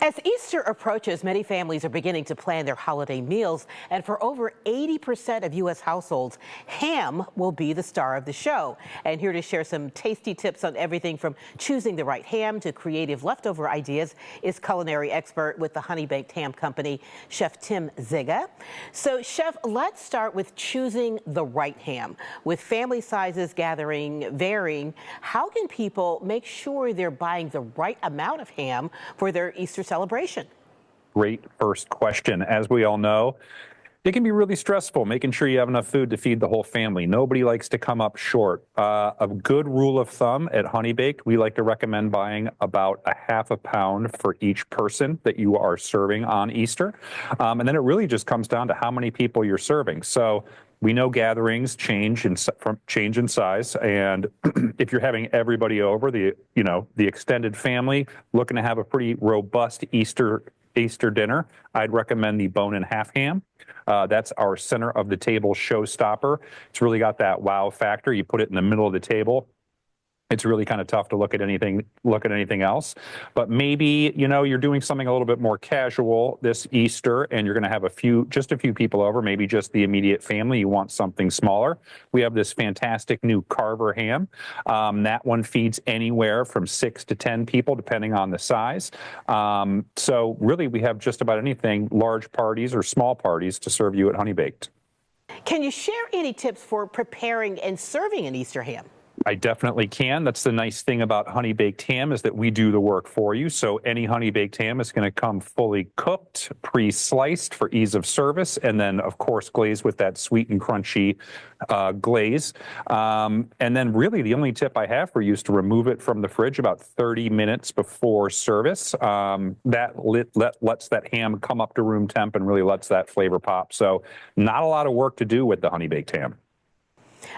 As Easter approaches, many families are beginning to plan their holiday meals, and for over 80% of U.S. households, ham will be the star of the show. And here to share some tasty tips on everything from choosing the right ham to creative leftover ideas is culinary expert with the Honey Baked Ham Company, Chef Tim Ziga. So, Chef, let's start with choosing the right ham. With family sizes varying, how can people make sure they're buying the right amount of ham for their Easter celebration? Great first question. As we all know, it can be really stressful making sure you have enough food to feed the whole family. Nobody likes to come up short. A good rule of thumb at Honey Baked, we like to recommend buying about a half a pound for each person that you are serving on Easter. And then it really just comes down to how many people you're serving. So we know gatherings change in size, and if you're having everybody over, the extended family looking to have a pretty robust Easter dinner, I'd recommend the bone-and-half ham. That's our center of the table showstopper. It's really got that wow factor. You put it in the middle of the table, it's really kind of tough to look at anything else. But maybe, you're doing something a little bit more casual this Easter and you're going to have just a few people over, maybe just the immediate family. You want something smaller. We have this fantastic new Carver ham. That one feeds anywhere from 6 to 10 people, depending on the size. So really, we have just about anything, large parties or small parties, to serve you at Honey Baked. Can you share any tips for preparing and serving an Easter ham? I definitely can. That's the nice thing about Honey Baked Ham, is that we do the work for you. So any Honey Baked Ham is going to come fully cooked, pre-sliced for ease of service, and then, of course, glazed with that sweet and crunchy glaze. And then really the only tip I have for you is to remove it from the fridge about 30 minutes before service. That lets that ham come up to room temp and really lets that flavor pop. So not a lot of work to do with the Honey Baked Ham.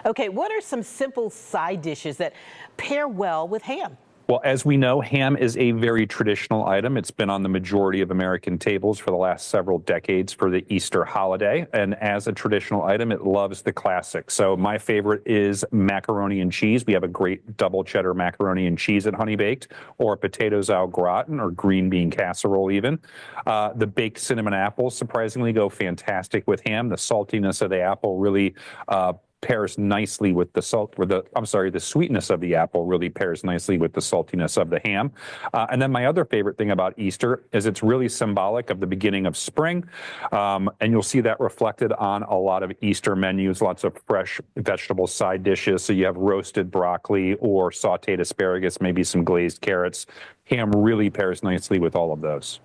Okay, what are some simple side dishes that pair well with ham? Well, as we know, ham is a very traditional item. It's been on the majority of American tables for the last several decades for the Easter holiday. And as a traditional item, it loves the classics. So my favorite is macaroni and cheese. We have a great double cheddar macaroni and cheese at Honey Baked, or potatoes au gratin, or green bean casserole even. The baked cinnamon apples surprisingly go fantastic with ham. The saltiness of the apple really pairs nicely with the the sweetness of the apple really pairs nicely with the saltiness of the ham. And then my other favorite thing about Easter is it's really symbolic of the beginning of spring. And you'll see that reflected on a lot of Easter menus, lots of fresh vegetable side dishes. So you have roasted broccoli or sauteed asparagus, maybe some glazed carrots. Ham really pairs nicely with all of those.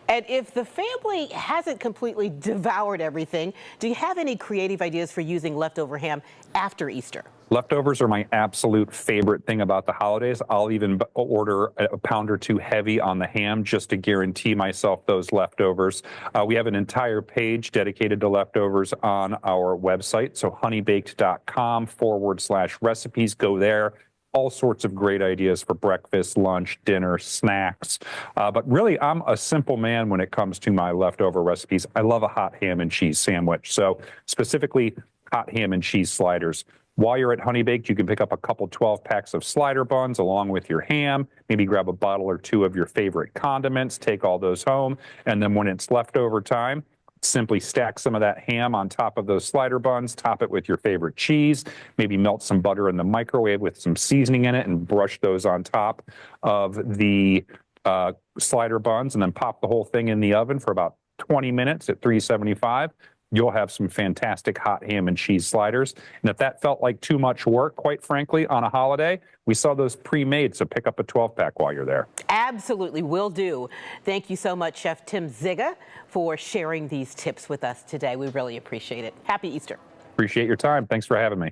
And if the family hasn't completely devoured everything, do you have any creative ideas for using leftover ham after Easter? Leftovers are my absolute favorite thing about the holidays. I'll even order a pound or two heavy on the ham just to guarantee myself those leftovers. We have an entire page dedicated to leftovers on our website. So honeybaked.com/recipes. Go there. All sorts of great ideas for breakfast, lunch, dinner, snacks. But really, I'm a simple man when it comes to my leftover recipes. I love a hot ham and cheese sandwich. So specifically, hot ham and cheese sliders. While you're at Honey Baked, you can pick up a couple 12 packs of slider buns along with your ham. Maybe grab a bottle or two of your favorite condiments, take all those home. And then when it's leftover time, simply stack some of that ham on top of those slider buns, top it with your favorite cheese, maybe melt some butter in the microwave with some seasoning in it and brush those on top of the slider buns, and then pop the whole thing in the oven for about 20 minutes at 375. You'll have some fantastic hot ham and cheese sliders. And if that felt like too much work, quite frankly, on a holiday, we saw those pre-made, so pick up a 12-pack while you're there. Absolutely, will do. Thank you so much, Chef Tim Ziga, for sharing these tips with us today. We really appreciate it. Happy Easter. Appreciate your time. Thanks for having me.